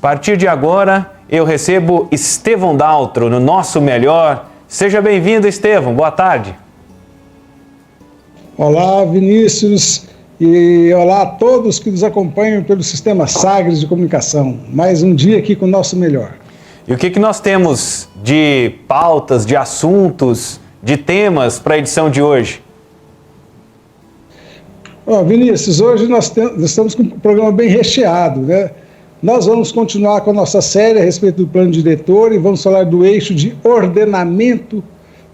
A partir de agora, eu recebo Estevão Daltro no Nosso Melhor. Seja bem-vindo, Estevão. Boa tarde. Olá, Vinícius, e olá a todos que nos acompanham pelo Sistema Sagres de Comunicação. Mais um dia aqui com o Nosso Melhor. E o que nós temos de pautas, de assuntos, de temas para a edição de hoje? Vinícius, hoje nós estamos com um programa bem recheado, né? Nós vamos continuar com a nossa série a respeito do plano diretor e vamos falar do eixo de ordenamento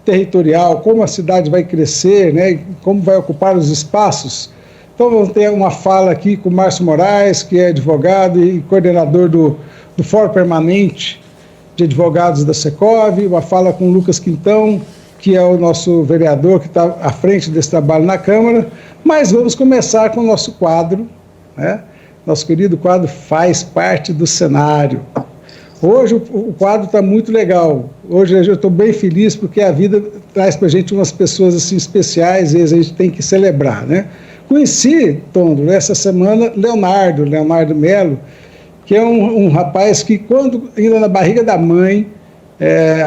territorial, como a cidade vai crescer, né? Como vai ocupar os espaços. Então vamos ter uma fala aqui com o Márcio Moraes, que é advogado e coordenador do Fórum Permanente de Advogados da Secov, uma fala com o Lucas Quintão, que é o nosso vereador que está à frente desse trabalho na Câmara, mas vamos começar com o nosso quadro, né? Nosso querido quadro Faz Parte do Cenário. Hoje o quadro está muito legal. Hoje eu estou bem feliz porque a vida traz para a gente umas pessoas assim especiais e a gente tem que celebrar, né? Conheci, Tondo, essa semana, Leonardo Melo, que é um rapaz que, quando ainda na barriga da mãe,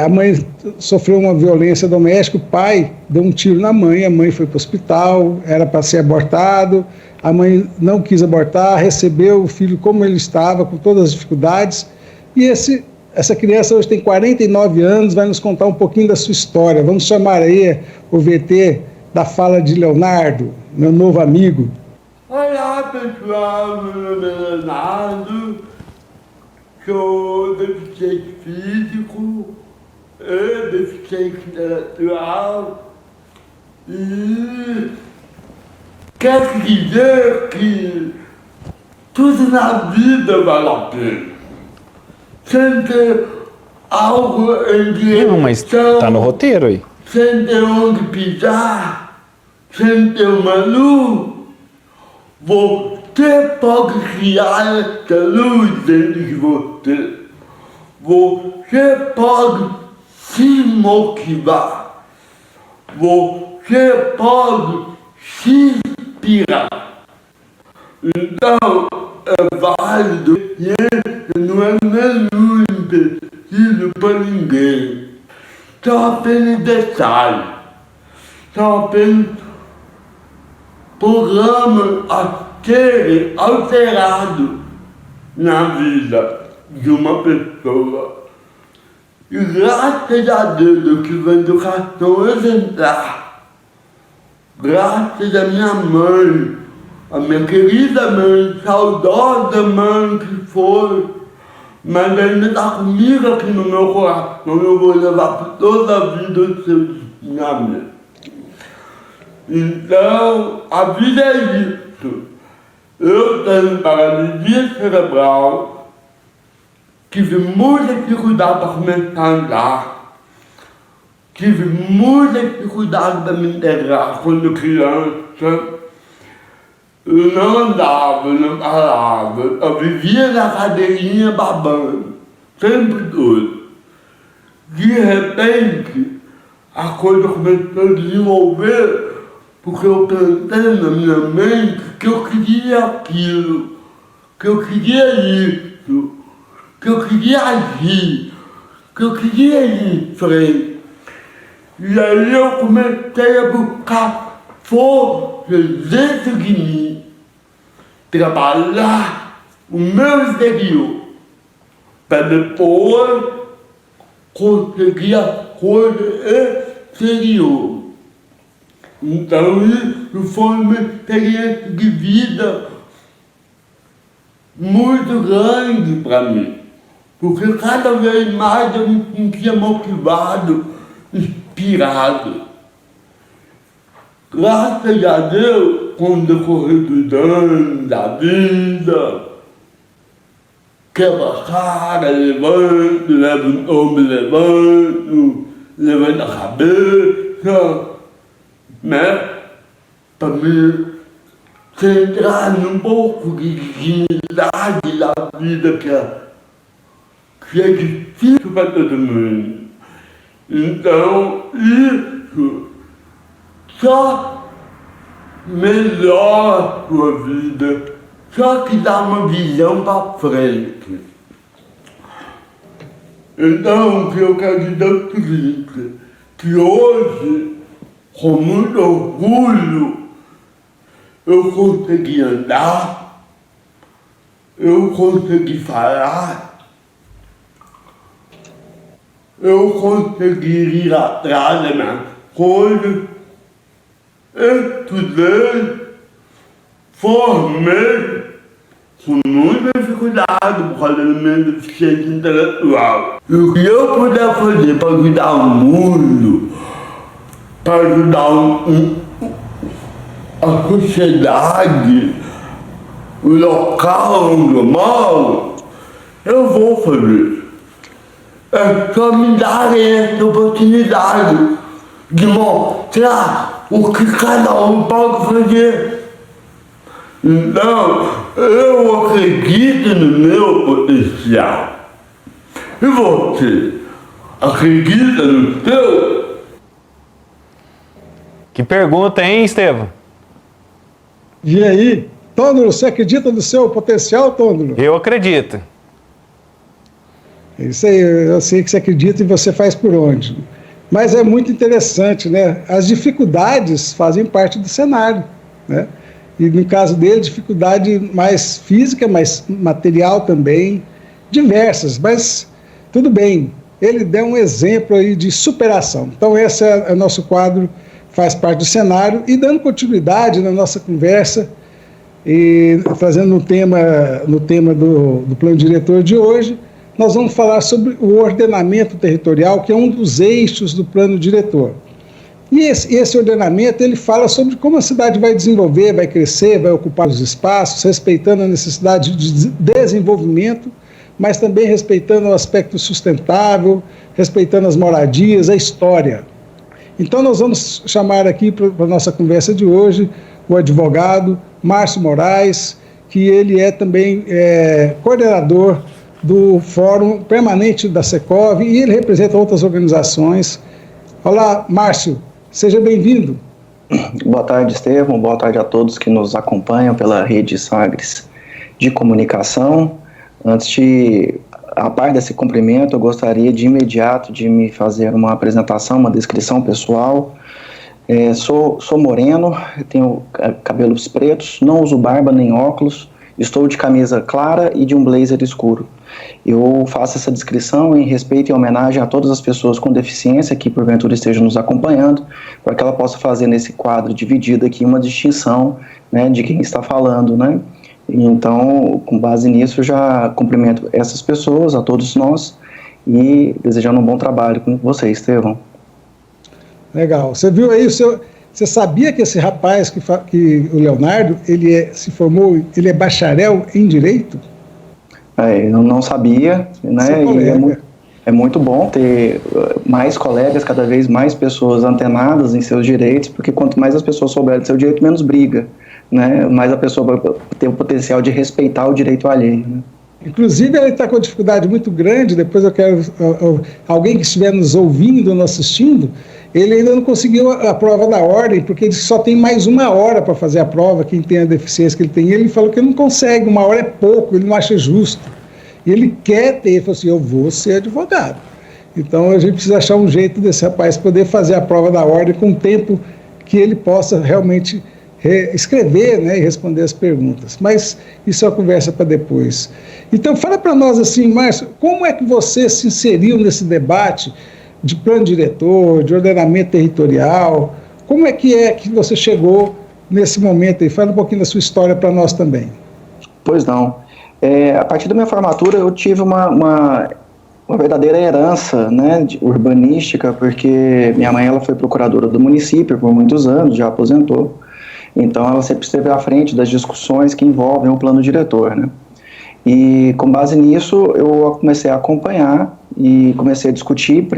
a mãe sofreu uma violência doméstica, o pai deu um tiro na mãe, a mãe foi para o hospital, era para ser abortado, a mãe não quis abortar, recebeu o filho como ele estava, com todas as dificuldades, e essa criança hoje tem 49 anos, vai nos contar um pouquinho da sua história. Vamos chamar aí o VT da fala de Leonardo, meu novo amigo. Olá pessoal, meu nome é Leonardo, sou deficiente físico e deficiente intelectual e quero dizer que tudo na vida vale a pena. Sem ter algo em direção, Mas tá no roteiro aí. sem ter onde pisar, sem ter uma luz, você pode criar essa luz dentro de você. Você pode se motivar. Você pode se inspirar. Então, é válido e não é nenhum empecilho para ninguém. São apenas detalhes. São apenas programas a serem alterados na vida de uma pessoa. E graças a Deus eu tive uma educação exemplar. Graças à minha mãe, a minha querida mãe, saudosa mãe que foi, mas ainda está comigo aqui no meu coração, eu vou levar por toda a vida os seus ensinamentos. Então, a vida é isso. Eu tenho paralisia cerebral, tive muita dificuldade para começar a andar, tive muita dificuldade para me integrar quando criança. Eu não andava, não falava, eu vivia na cadeirinha babando, sempre doido. De repente, a coisa começou a desenvolver, porque eu pensei na minha mente que eu queria aquilo, que eu queria isso, que eu queria agir, que eu queria ir em frente. E aí eu comecei a buscar forças dentro de mim, trabalhar o meu exterior, para depois conseguir a coisa exterior. Então isso foi uma experiência de vida muito grande para mim, porque cada vez mais eu me sentia motivado, inspirado. Graças a Deus, com o decorrer dos anos da vida, quebra a cara, levanto, levo o ombro, levanto a cabeça, né? Para me centrar num pouco de dignidade da vida que é difícil para todo mundo. Então, isso só melhora a sua vida, só que dá uma visão para frente. Então, o que eu quero dizer é o seguinte, que hoje, com muito orgulho, eu consegui andar, eu consegui falar, eu consegui ir atrás das minhas coisas, estudei, formei, com muita dificuldade por causa da minha deficiência intelectual. E o que eu puder fazer para ajudar o mundo, para ajudar a sociedade, o local onde eu moro, eu vou fazer. É só me darem essa oportunidade de mostrar o que cada um pode fazer. Então, eu acredito no meu potencial. E você? Acredita no seu? Que pergunta, hein, Estevão? E aí, Tôndolo, você acredita no seu potencial, Tôndolo? Eu acredito. É isso aí, eu sei que você acredita e você faz por onde. Mas é muito interessante, né? As dificuldades fazem parte do cenário, né? E no caso dele, dificuldade mais física, mais material também, diversas, mas tudo bem. Ele deu um exemplo aí de superação. Então esse é o nosso quadro, faz parte do cenário, e dando continuidade na nossa conversa, e trazendo no tema do plano diretor de hoje, nós vamos falar sobre o ordenamento territorial, que é um dos eixos do plano diretor. E esse ordenamento, ele fala sobre como a cidade vai desenvolver, vai crescer, vai ocupar os espaços, respeitando a necessidade de desenvolvimento, mas também respeitando o aspecto sustentável, respeitando as moradias, a história. Então nós vamos chamar aqui para a nossa conversa de hoje o advogado Márcio Moraes, que ele é também coordenador do Fórum Permanente da Secov, e ele representa outras organizações. Olá, Márcio. Seja bem-vindo. Boa tarde, Estevão. Boa tarde a todos que nos acompanham pela rede Sagres de comunicação. A par desse cumprimento, eu gostaria de imediato de me fazer uma apresentação, uma descrição pessoal. Sou moreno, tenho cabelos pretos, não uso barba nem óculos, estou de camisa clara e de um blazer escuro. Eu faço essa descrição em respeito e homenagem a todas as pessoas com deficiência que porventura estejam nos acompanhando, para que ela possa fazer nesse quadro dividido aqui uma distinção, né, de quem está falando, né? Então, com base nisso, eu já cumprimento essas pessoas, a todos nós, e desejando um bom trabalho com você, Estevão. Legal. Você viu aí, você sabia que esse rapaz, que o Leonardo, se formou, ele é bacharel em Direito? Eu não sabia, né? É muito bom ter mais colegas, cada vez mais pessoas antenadas em seus direitos, porque quanto mais as pessoas souberem do seu direito, menos briga, né? Mais a pessoa vai ter o potencial de respeitar o direito alheio, né? Inclusive, ele está com uma dificuldade muito grande. Depois eu quero alguém que estiver nos ouvindo, nos assistindo, ele ainda não conseguiu a prova da ordem, porque ele só tem mais 1 hora para fazer a prova, quem tem a deficiência que ele tem. E ele falou que ele não consegue, 1 hora é pouco, ele não acha justo. E ele quer ter, ele falou assim, eu vou ser advogado. Então a gente precisa achar um jeito desse rapaz poder fazer a prova da ordem com o tempo que ele possa realmente escrever, né, e responder as perguntas. Mas isso é uma conversa para depois. Então fala para nós assim, Márcio, como é que você se inseriu nesse debate de plano diretor, de ordenamento territorial? Como é que você chegou nesse momento aí? Fala um pouquinho da sua história para nós também. Pois não. A partir da minha formatura eu tive uma verdadeira herança, né, urbanística, porque minha mãe ela foi procuradora do município por muitos anos, já aposentou. Então ela sempre esteve à frente das discussões que envolvem o plano diretor, né? E com base nisso eu comecei a acompanhar e comecei a discutir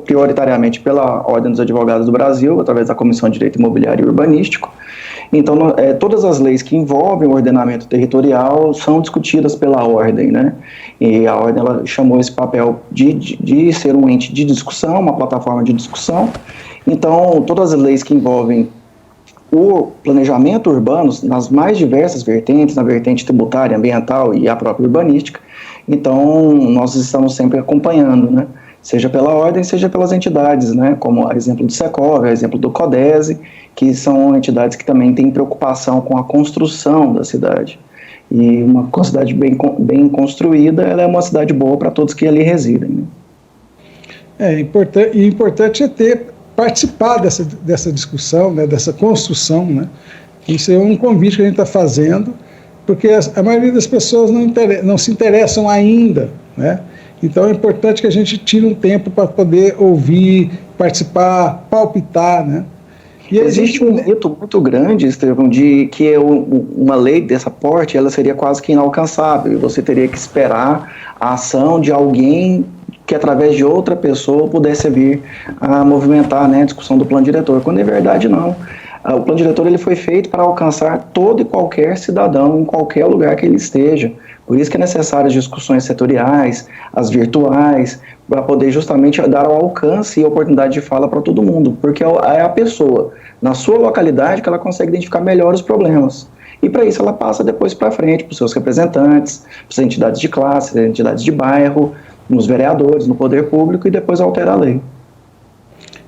prioritariamente pela Ordem dos Advogados do Brasil, através da Comissão de Direito Imobiliário e Urbanístico. Então todas as leis que envolvem o ordenamento territorial são discutidas pela Ordem, né? E a Ordem ela chamou esse papel de ser um ente de discussão, uma plataforma de discussão. Então todas as leis que envolvem o planejamento urbano, nas mais diversas vertentes, na vertente tributária, ambiental e a própria urbanística, Então, nós estamos sempre acompanhando, né? Seja pela ordem, seja pelas entidades, né? Como a exemplo do Secov, a exemplo do CODESE, que são entidades que também têm preocupação com a construção da cidade. E uma cidade bem construída, ela é uma cidade boa para todos que ali residem, né? Importante é participar dessa discussão, né, dessa construção, né? Isso é um convite que a gente está fazendo, porque a maioria das pessoas não se interessam ainda, né? Então é importante que a gente tire um tempo para poder ouvir, participar, palpitar, né? E existe um mito muito grande, Estevão, de que uma lei dessa porte, ela seria quase que inalcançável, e você teria que esperar a ação de alguém que através de outra pessoa pudesse vir a movimentar, né, a discussão do plano diretor, quando é verdade não. O plano diretor ele foi feito para alcançar todo e qualquer cidadão, em qualquer lugar que ele esteja. Por isso que é necessário as discussões setoriais, as virtuais, para poder justamente dar o alcance e oportunidade de fala para todo mundo, porque é a pessoa, na sua localidade, que ela consegue identificar melhor os problemas. E para isso ela passa depois para frente, para os seus representantes, para as entidades de classe, entidades de bairro, nos vereadores, no poder público, e depois altera a lei.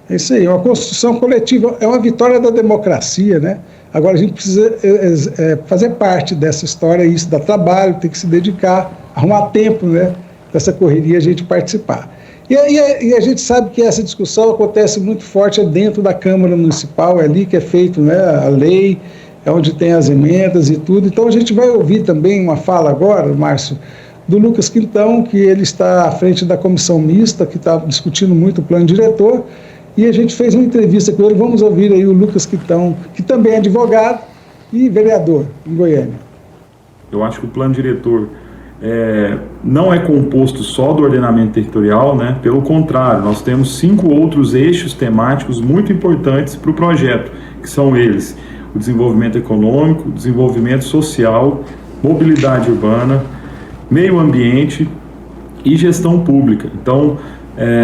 É isso aí, uma construção coletiva, é uma vitória da democracia, né? Agora a gente precisa fazer parte dessa história, isso dá trabalho, tem que se dedicar, arrumar tempo, né, dessa correria, a gente participar. E a gente sabe que essa discussão acontece muito forte dentro da Câmara Municipal, é ali que é feito, né, a lei, é onde tem as emendas e tudo. Então a gente vai ouvir também uma fala agora, Márcio, do Lucas Quintão, que ele está à frente da comissão mista, que está discutindo muito o plano diretor, e a gente fez uma entrevista com ele. Vamos ouvir aí o Lucas Quintão, que também é advogado e vereador em Goiânia. Eu acho que o plano diretor não é composto só do ordenamento territorial, né? Pelo contrário, nós temos 5 outros eixos temáticos muito importantes para o projeto, que são eles: o desenvolvimento econômico, o desenvolvimento social, mobilidade urbana, meio ambiente e gestão pública. Então,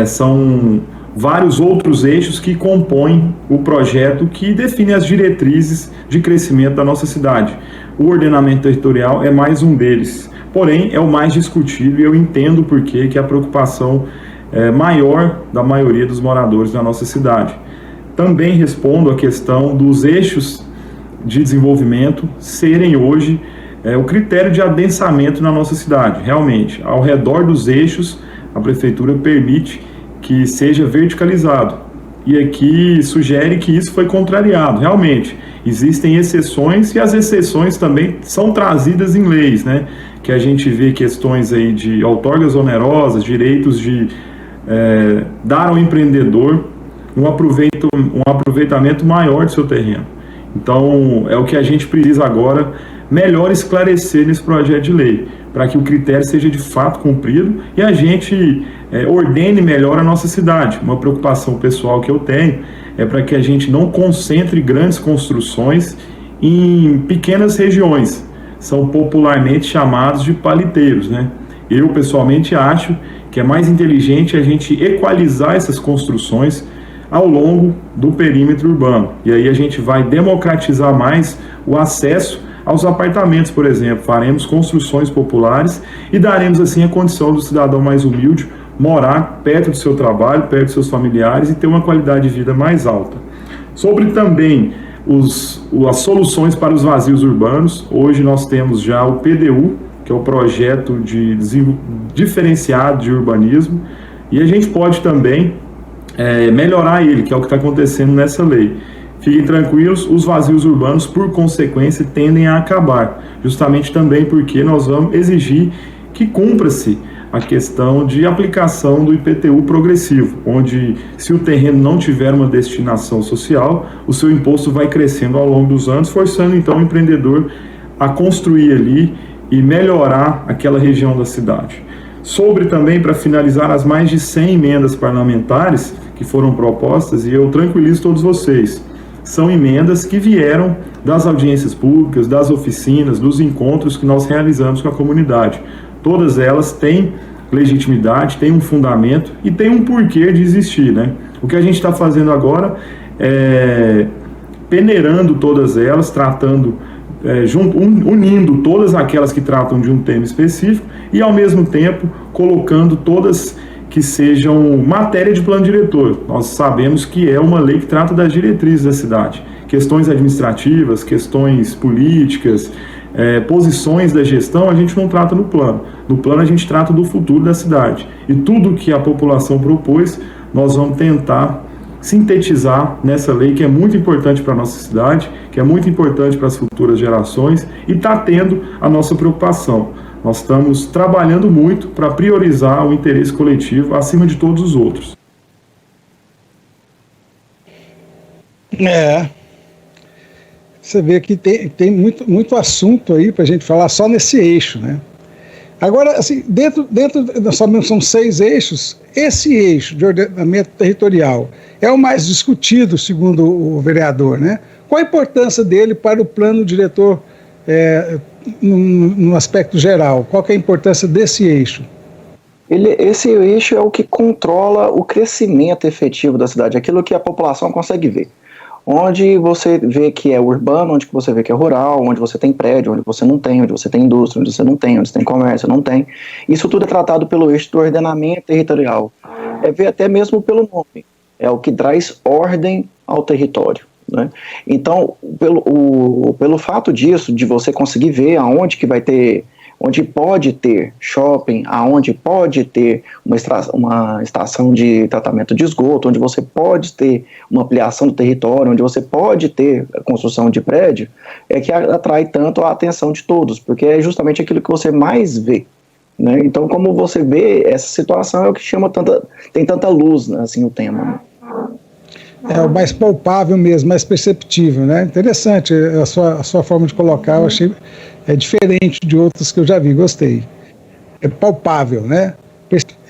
são vários outros eixos que compõem o projeto, que define as diretrizes de crescimento da nossa cidade. O ordenamento territorial é mais um deles, porém é o mais discutido, e eu entendo por que é a preocupação maior da maioria dos moradores da nossa cidade. Também respondo à questão dos eixos de desenvolvimento serem hoje o critério de adensamento na nossa cidade. Realmente, ao redor dos eixos, a prefeitura permite que seja verticalizado, e aqui sugere que isso foi contrariado. Realmente, existem exceções, e as exceções também são trazidas em leis, né? Que a gente vê questões aí de outorgas onerosas, direitos de dar ao empreendedor um aproveitamento maior do seu terreno. Então, é o que a gente precisa agora melhor esclarecer nesse projeto de lei, para que o critério seja de fato cumprido e a gente ordene melhor a nossa cidade. Uma preocupação pessoal que eu tenho é para que a gente não concentre grandes construções em pequenas regiões. São popularmente chamados de paliteiros, né? Eu, pessoalmente, acho que é mais inteligente a gente equalizar essas construções ao longo do perímetro urbano. E aí a gente vai democratizar mais o acesso aos apartamentos, por exemplo. Faremos construções populares e daremos assim a condição do cidadão mais humilde morar perto do seu trabalho, perto dos seus familiares e ter uma qualidade de vida mais alta. Sobre também as soluções para os vazios urbanos, hoje nós temos já o PDU, que é o projeto diferenciado de urbanismo, e a gente pode também melhorar ele, que é o que está acontecendo nessa lei. Fiquem tranquilos, os vazios urbanos, por consequência, tendem a acabar, justamente também porque nós vamos exigir que cumpra-se a questão de aplicação do IPTU progressivo, onde, se o terreno não tiver uma destinação social, o seu imposto vai crescendo ao longo dos anos, forçando então o empreendedor a construir ali e melhorar aquela região da cidade. Sobre também, para finalizar, as mais de 100 emendas parlamentares que foram propostas, e eu tranquilizo todos vocês, são emendas que vieram das audiências públicas, das oficinas, dos encontros que nós realizamos com a comunidade. Todas elas têm legitimidade, têm um fundamento e têm um porquê de existir, né? O que a gente está fazendo agora é peneirando todas elas, tratando unindo todas aquelas que tratam de um tema específico e, ao mesmo tempo, colocando todas que sejam matéria de plano diretor. Nós sabemos que é uma lei que trata das diretrizes da cidade. Questões administrativas, questões políticas, posições da gestão, a gente não trata no plano. No plano, a gente trata do futuro da cidade. E tudo que a população propôs, nós vamos tentar sintetizar nessa lei, que é muito importante para a nossa cidade, que é muito importante para as futuras gerações, e está tendo a nossa preocupação. Nós estamos trabalhando muito para priorizar o interesse coletivo acima de todos os outros. Você vê que tem muito assunto aí para a gente falar só nesse eixo, né? Agora, assim, dentro nós sabemos que são 6 eixos. Esse eixo de ordenamento territorial é o mais discutido, segundo o vereador, né? Qual a importância dele para o plano diretor no aspecto geral? Qual que é a importância desse eixo? Esse eixo é o que controla o crescimento efetivo da cidade, aquilo que a população consegue ver. Onde você vê que é urbano, onde você vê que é rural, onde você tem prédio, onde você não tem, onde você tem indústria, onde você não tem, onde você tem comércio, não tem. Isso tudo é tratado pelo eixo do ordenamento territorial. Ver até mesmo pelo nome. É o que traz ordem ao território, né? Então, pelo fato disso, de você conseguir ver aonde que vai ter, onde pode ter shopping, aonde pode ter uma estação de tratamento de esgoto, onde você pode ter uma ampliação do território, onde você pode ter a construção de prédio, é que atrai tanto a atenção de todos, porque é justamente aquilo que você mais vê, né? Então, como você vê, essa situação é o que tem tanta luz, né, assim, o tema, né? É o mais palpável mesmo, mais perceptível, né? Interessante a sua forma de colocar, eu achei diferente de outras que eu já vi, gostei. É palpável, né?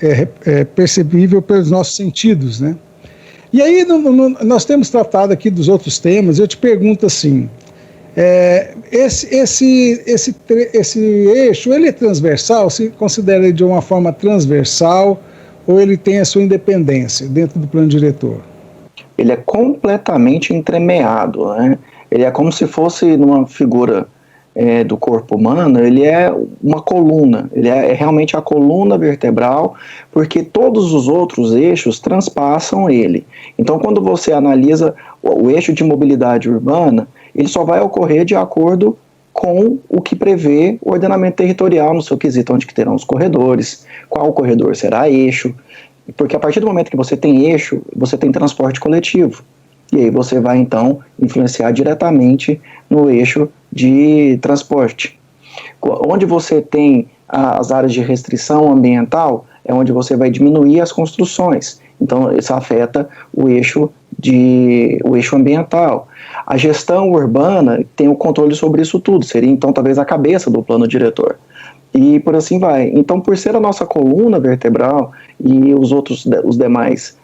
É percebível pelos nossos sentidos, né? E aí nós temos tratado aqui dos outros temas, eu te pergunto assim, esse eixo, ele é transversal? Se considera ele de uma forma transversal ou ele tem a sua independência dentro do plano diretor? Ele é completamente entremeado, né? Ele é como se fosse numa figura do corpo humano, ele é uma coluna, ele é realmente a coluna vertebral, porque todos os outros eixos transpassam ele. Então, quando você analisa o eixo de mobilidade urbana, ele só vai ocorrer de acordo com o que prevê o ordenamento territorial no seu quesito, onde que terão os corredores, qual corredor será eixo, porque a partir do momento que você tem eixo, você tem transporte coletivo. E aí você vai, então, influenciar diretamente no eixo de transporte. Onde você tem as áreas de restrição ambiental, é onde você vai diminuir as construções. Então, isso afeta o eixo ambiental. A gestão urbana tem o controle sobre isso tudo, seria, então, talvez a cabeça do plano diretor. E por assim vai. Então, por ser a nossa coluna vertebral e os demais,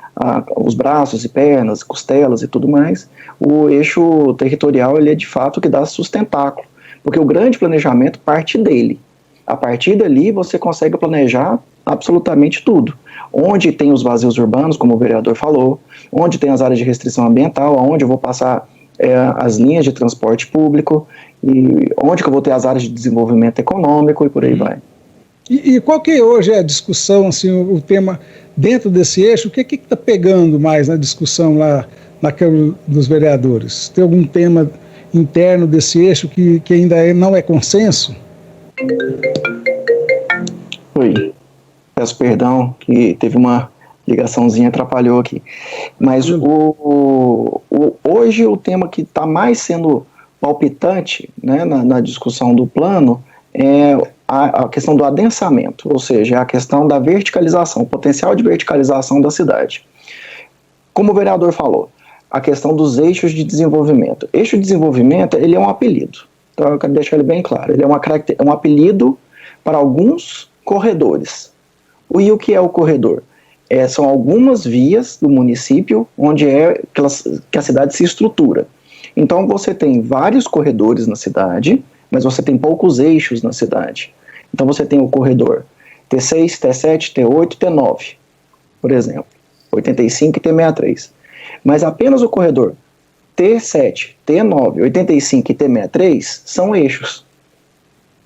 os braços e pernas, costelas e tudo mais, o eixo territorial, ele é de fato o que dá sustentáculo, porque o grande planejamento parte dele. A partir dali, você consegue planejar absolutamente tudo. Onde tem os vazios urbanos, como o vereador falou, onde tem as áreas de restrição ambiental, onde eu vou passar as linhas de transporte público, e onde que eu vou ter as áreas de desenvolvimento econômico e por aí vai. E qual que hoje é a discussão, assim, o tema dentro desse eixo? O que está pegando mais na discussão lá na Câmara dos Vereadores? Tem algum tema interno desse eixo que ainda não é consenso? Oi, peço perdão que teve uma ligaçãozinha, atrapalhou aqui. Mas hoje o tema que está mais sendo palpitante, né, na discussão do plano é a questão do adensamento, ou seja, a questão da verticalização, o potencial de verticalização da cidade. Como o vereador falou, a questão dos eixos de desenvolvimento. Eixo de desenvolvimento, ele é um apelido, então eu quero deixar ele bem claro, ele é um apelido para alguns corredores. E o que é o corredor? São algumas vias do município onde que a cidade se estrutura. Então você tem vários corredores na cidade, mas você tem poucos eixos na cidade. Então você tem o corredor T6, T7, T8, T9, por exemplo, 85 e T63. Mas apenas o corredor T7, T9, 85 e T63 são eixos.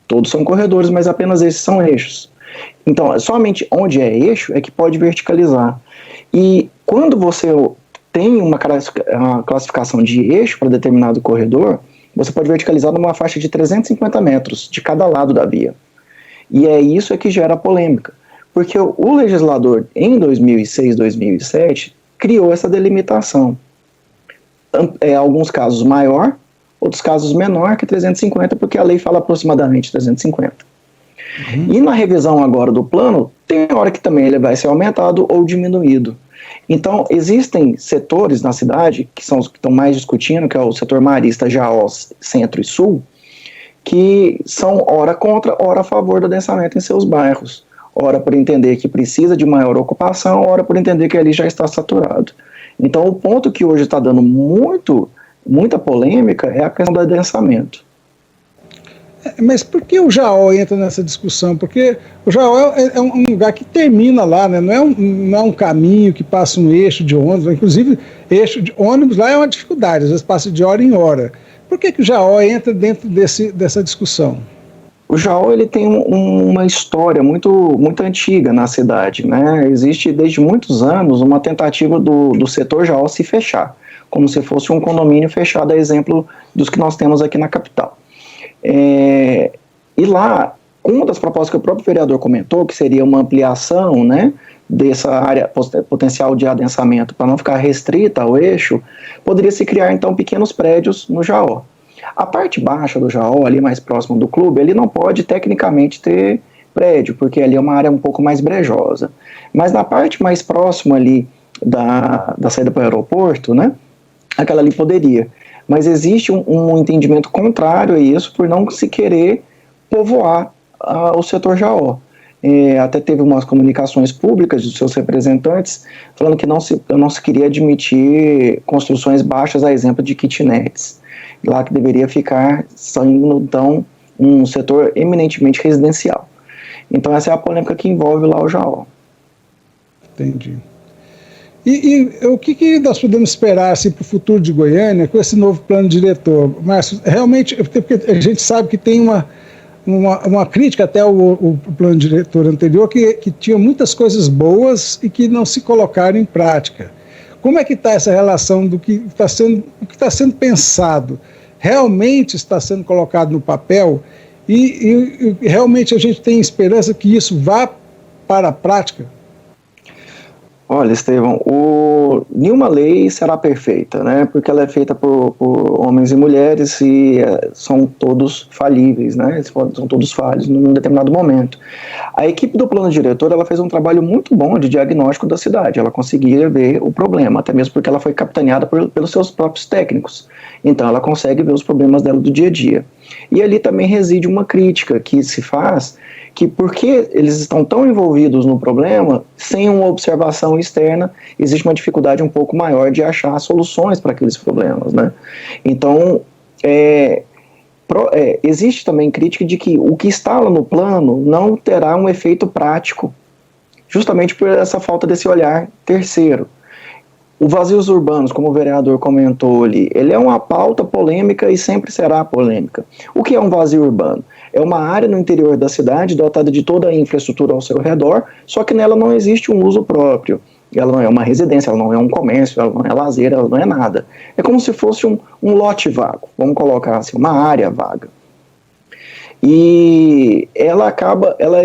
Todos são corredores, mas apenas esses são eixos. Então, somente onde é eixo é que pode verticalizar. E quando você tem uma classificação de eixo para determinado corredor, você pode verticalizar numa faixa de 350 metros de cada lado da via. E é isso que gera polêmica. Porque o legislador, em 2006, 2007, criou essa delimitação. Alguns casos maior, outros casos menor que 350, porque a lei fala aproximadamente 350. E na revisão agora do plano, tem hora que também ele vai ser aumentado ou diminuído. Então, existem setores na cidade, que são os que estão mais discutindo, que é o setor marista, Jaó, Centro e Sul, que são ora contra, ora a favor do adensamento em seus bairros. Ora por entender que precisa de maior ocupação, ora por entender que ali já está saturado. Então, o ponto que hoje está dando muita polêmica é a questão do adensamento. Mas por que o Jaó entra nessa discussão? Porque o Jaó é um lugar que termina lá, né? Não é um caminho que passa um eixo de ônibus, inclusive eixo de ônibus lá é uma dificuldade, às vezes passa de hora em hora. Por que o Jaó entra dentro dessa discussão? O Jaó ele tem uma história muito antiga na cidade, né? Existe desde muitos anos uma tentativa do setor Jaó se fechar, como se fosse um condomínio fechado, a exemplo dos que nós temos aqui na capital. E lá, uma das propostas que o próprio vereador comentou, que seria uma ampliação, né, dessa área potencial de adensamento para não ficar restrita ao eixo, poderia se criar então pequenos prédios no Jaó. A parte baixa do Jaó, ali mais próximo do clube, ele não pode tecnicamente ter prédio, porque ali é uma área um pouco mais brejosa. Mas na parte mais próxima ali da saída para o aeroporto, né, aquela ali poderia. Mas existe um entendimento contrário a isso por não se querer povoar o setor Jaó. Até teve umas comunicações públicas dos seus representantes falando que não se queria admitir construções baixas, a exemplo de kitnets. Lá que deveria ficar saindo, então, um setor eminentemente residencial. Então essa é a polêmica que envolve lá o Jaó. Entendi. E o que nós podemos esperar assim, para o futuro de Goiânia com esse novo plano diretor? Márcio, realmente, porque a gente sabe que tem uma crítica até o plano diretor anterior, que tinha muitas coisas boas e que não se colocaram em prática. Como é que está essa relação do que está sendo pensado? Realmente está sendo colocado no papel e realmente a gente tem esperança que isso vá para a prática? Olha, Estevão, nenhuma lei será perfeita, né? Porque ela é feita por homens e mulheres e são todos falíveis, né? São todos falhos num determinado momento. A equipe do plano diretor, ela fez um trabalho muito bom de diagnóstico da cidade. Ela conseguia ver o problema, até mesmo porque ela foi capitaneada pelos seus próprios técnicos. Então, ela consegue ver os problemas dela do dia a dia. E ali também reside uma crítica que se faz, que porque eles estão tão envolvidos no problema, sem uma observação externa, existe uma dificuldade um pouco maior de achar soluções para aqueles problemas, né? Então, existe também crítica de que o que está lá no plano não terá um efeito prático, justamente por essa falta desse olhar terceiro. O vazios urbanos, como o vereador comentou ali, ele é uma pauta polêmica e sempre será polêmica. O que é um vazio urbano? É uma área no interior da cidade dotada de toda a infraestrutura ao seu redor, só que nela não existe um uso próprio. Ela não é uma residência, ela não é um comércio, ela não é lazer, ela não é nada. É como se fosse um lote vago, vamos colocar assim, uma área vaga. E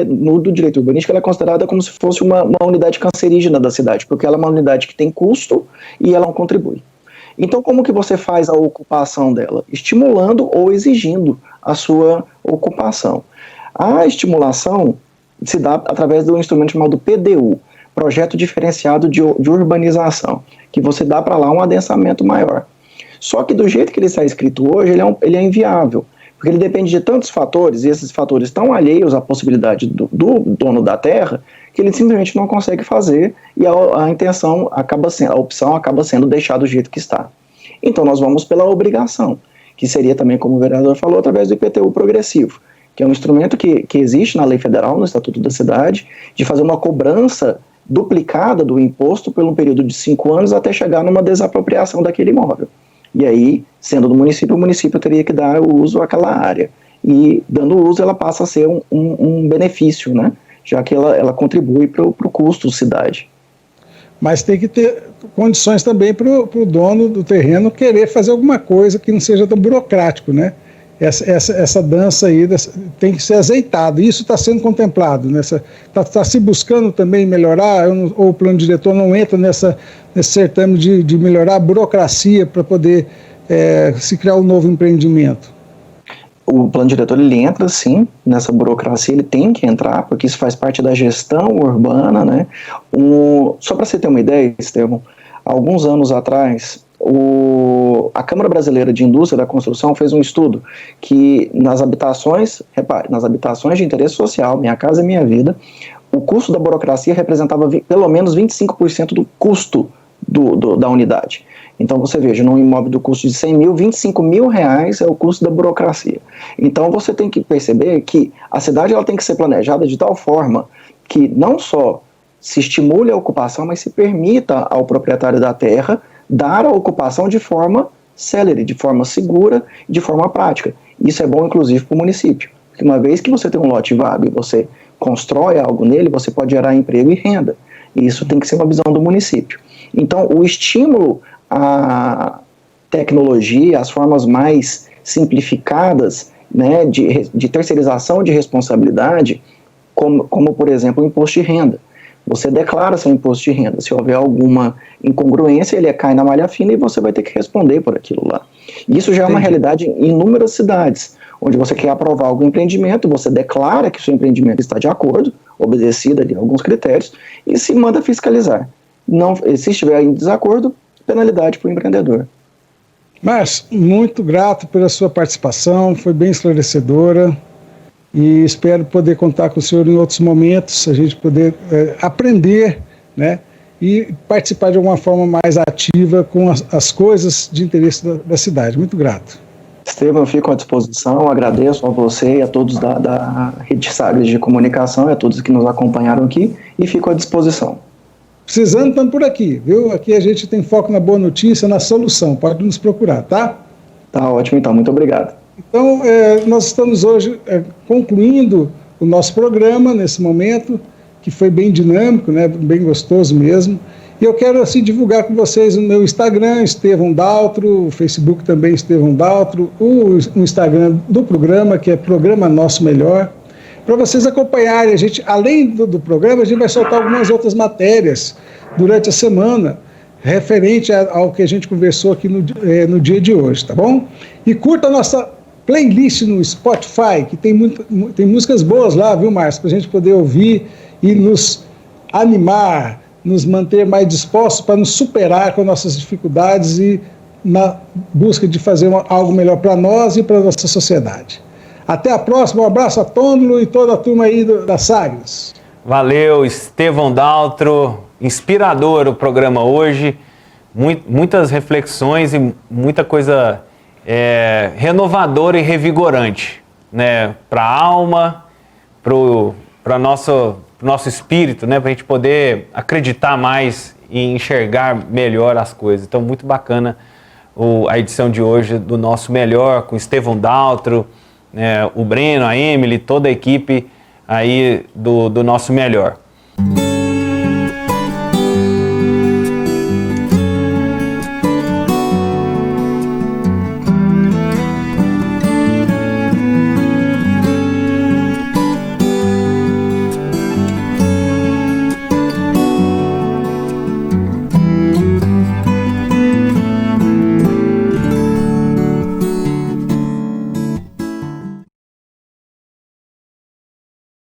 no do direito urbanístico, ela é considerada como se fosse uma unidade cancerígena da cidade, porque ela é uma unidade que tem custo e ela não contribui. Então, como que você faz a ocupação dela? Estimulando ou exigindo a sua ocupação. A estimulação se dá através de um instrumento chamado PDU, Projeto Diferenciado de Urbanização, que você dá para lá um adensamento maior. Só que do jeito que ele está escrito hoje, ele é inviável, porque ele depende de tantos fatores, e esses fatores estão alheios à possibilidade do dono da terra, que ele simplesmente não consegue fazer, e a intenção a opção acaba sendo deixar do jeito que está. Então nós vamos pela obrigação, que seria também, como o vereador falou, através do IPTU progressivo, que é um instrumento que existe na lei federal, no Estatuto da Cidade, de fazer uma cobrança duplicada do imposto por um período de 5 anos até chegar numa desapropriação daquele imóvel. E aí, sendo do município, o município teria que dar o uso àquela área. E, dando uso, ela passa a ser um benefício, né? Já que ela contribui para o custo da cidade. Mas tem que ter condições também para o dono do terreno querer fazer alguma coisa que não seja tão burocrático, né? Essa dança aí tem que ser azeitado. Isso está sendo contemplado. Está se buscando também melhorar, ou o plano diretor não entra nesse certame de melhorar a burocracia para poder se criar um novo empreendimento? O plano diretor, ele entra sim nessa burocracia, ele tem que entrar, porque isso faz parte da gestão urbana, né? Só para você ter uma ideia, Estevão, alguns anos atrás, a Câmara Brasileira de Indústria da Construção fez um estudo que nas habitações, repare, nas habitações de interesse social, Minha Casa Minha Vida, o custo da burocracia representava pelo menos 25% do custo da unidade. Então você veja, num imóvel do custo de 100 mil, 25 mil reais é o custo da burocracia. Então você tem que perceber que a cidade ela tem que ser planejada de tal forma que não só se estimule a ocupação, mas se permita ao proprietário da terra dar a ocupação de forma célere, de forma segura, de forma prática. Isso é bom inclusive para o município, porque uma vez que você tem um lote vago e você constrói algo nele, você pode gerar emprego e renda. E isso tem que ser uma visão do município. Então o estímulo a tecnologia, as formas mais simplificadas, né, de terceirização de responsabilidade, como por exemplo o imposto de renda. Você declara seu imposto de renda, se houver alguma incongruência, ele cai na malha fina e você vai ter que responder por aquilo lá. Isso já é uma realidade em inúmeras cidades, onde você quer aprovar algum empreendimento, você declara que o seu empreendimento está de acordo, obedecido ali a alguns critérios, e se manda fiscalizar. Não, se estiver em desacordo, penalidade para o empreendedor. Márcio, muito grato pela sua participação, foi bem esclarecedora e espero poder contar com o senhor em outros momentos, a gente poder aprender, né, e participar de alguma forma mais ativa com as coisas de interesse da cidade. Muito grato. Estevão, eu fico à disposição, agradeço a você e a todos da Rede Sagres de Comunicação, e a todos que nos acompanharam aqui, e fico à disposição. Precisando, estamos por aqui, viu? Aqui a gente tem foco na boa notícia, na solução. Pode nos procurar, tá? Tá ótimo, então. Muito obrigado. Então, nós estamos hoje concluindo o nosso programa nesse momento, que foi bem dinâmico, né? Bem gostoso mesmo. E eu quero, assim, divulgar com vocês o meu Instagram, Estevão Daltro, o Facebook também, Estevão Daltro, o Instagram do programa, que é Programa Nosso Melhor, para vocês acompanharem. A gente, além do programa, a gente vai soltar algumas outras matérias durante a semana, referente ao que a gente conversou aqui no dia de hoje, tá bom? E curta a nossa playlist no Spotify, que tem músicas boas lá, viu, Márcio? Para a gente poder ouvir e nos animar, nos manter mais dispostos para nos superar com nossas dificuldades e na busca de fazer algo melhor para nós e para a nossa sociedade. Até a próxima, um abraço a Tônilo e toda a turma aí da Sagres. Valeu, Estevão Daltro, inspirador o programa hoje, muitas reflexões e muita coisa renovadora e revigorante, né, para a alma, para nosso espírito, né, para a gente poder acreditar mais e enxergar melhor as coisas. Então, muito bacana a edição de hoje do Nosso Melhor, com Estevão Daltro, o Breno, a Emily, toda a equipe aí do Nosso Melhor.